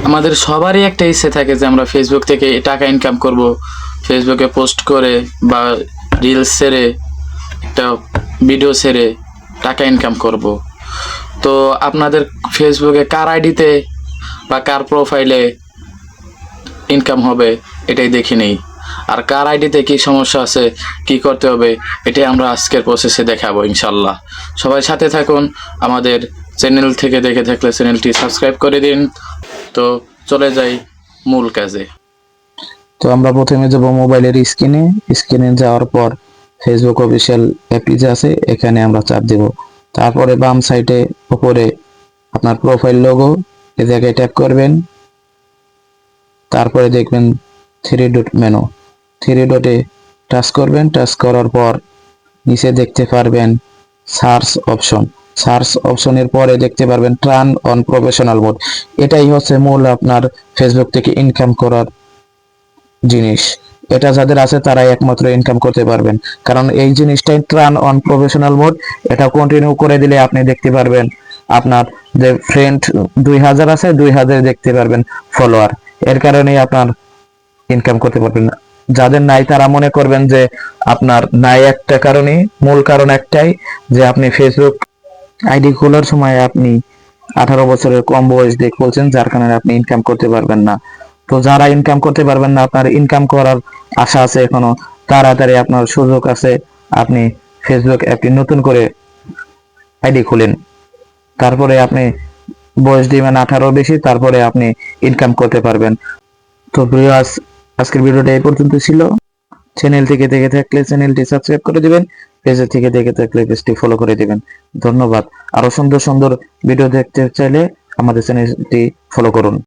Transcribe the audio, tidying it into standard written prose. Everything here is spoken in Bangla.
আমাদের সবারই একটা ইচ্ছে থাকে যে আমরা ফেসবুক থেকে টাকা ইনকাম করব, ফেসবুকে পোস্ট করে বা রিলস ছেড়ে একটা ভিডিও ছেড়ে টাকা ইনকাম করব। তো আপনাদের ফেসবুকে কার আইডিতে বা কার প্রোফাইলে ইনকাম হবে এটাই দেখে নেই, আর কার আইডিতে কি সমস্যা আছে, কি করতে হবে, এটাই আমরা আজকের প্রসেসে দেখাবো ইনশাল্লাহ। সবাই সাথে থাকুন। আমাদের চ্যানেল থেকে দেখে থাকলে চ্যানেলটি সাবস্ক্রাইব করে দিন। তো চলে যাই মূল কাজে। তো আমরা প্রথমে যাব মোবাইলের স্ক্রিনে যাওয়ার পর ফেসবুক অফিসিয়াল অ্যাপ যে আছে এখানে আমরা চাপ দেব। তারপরে বাম সাইডে উপরে আপনার প্রোফাইল লোগো, এ জায়গায় ট্যাপ করবেন। তারপরে দেখবেন থ্রি ডট মেনু, থ্রি ডটে টাচ করবেন। টাচ করার পর নিচে দেখতে পারবেন সার্চ অপশন। সার্চ অপশনের পরে দেখতে পারবেন টার্ন অন প্রফেশনাল মোড। এটাই হচ্ছে মূল আপনার ফেসবুক থেকে ইনকাম করার জিনিস। এটা যাদের আছে তারাই একমাত্র ইনকাম করতে পারবেন, কারণ এই জিনিসটাই টার্ন অন প্রফেশনাল মোড। এটা কন্টিনিউ করে দিলে আপনি দেখতে পারবেন আপনার যে ফ্রেন্ড 2000 আছে 2000 দেখতে পারবেন ফলোয়ার। এর কারণেই আপনার ইনকাম করতে পারবেন না। যাদের নাই তারা মনে করবেন যে আপনার নাই একটা কারণে, মূল কারণ একটাই যে আপনি ফেসবুক আইডি খোলার সময় আপনি 18 বছরের কম বয়স দিয়ে খুলছেন, যার কারণে আপনি ইনকাম করতে পারবেন না। তো যারা ইনকাম করতে পারবেন না, আপনার ইনকাম করার আশা আছে এখনো, তাড়াতাড়ি আপনার সুযোগ আছে। আপনি ফেসবুক অ্যাপটি নতুন করে আইডি খুলেন, তারপরে আপনি বয়স দিবেন 18 বেশি, তারপরে আপনি ইনকাম করতে পারবেন। তো প্রিয় আজকের ভিডিওটা এই পর্যন্ত ছিল। চ্যানেল থেকে দেখে থাকলে চ্যানেলটি সাবস্ক্রাইব করে দিবেন, পেজে থেকে দেখে থাকলে পেজটি ফলো করে দিবেন। ধন্যবাদ। আরো সুন্দর সুন্দর ভিডিও দেখতে চাইলে আমাদের চ্যানেলটি ফলো করুন।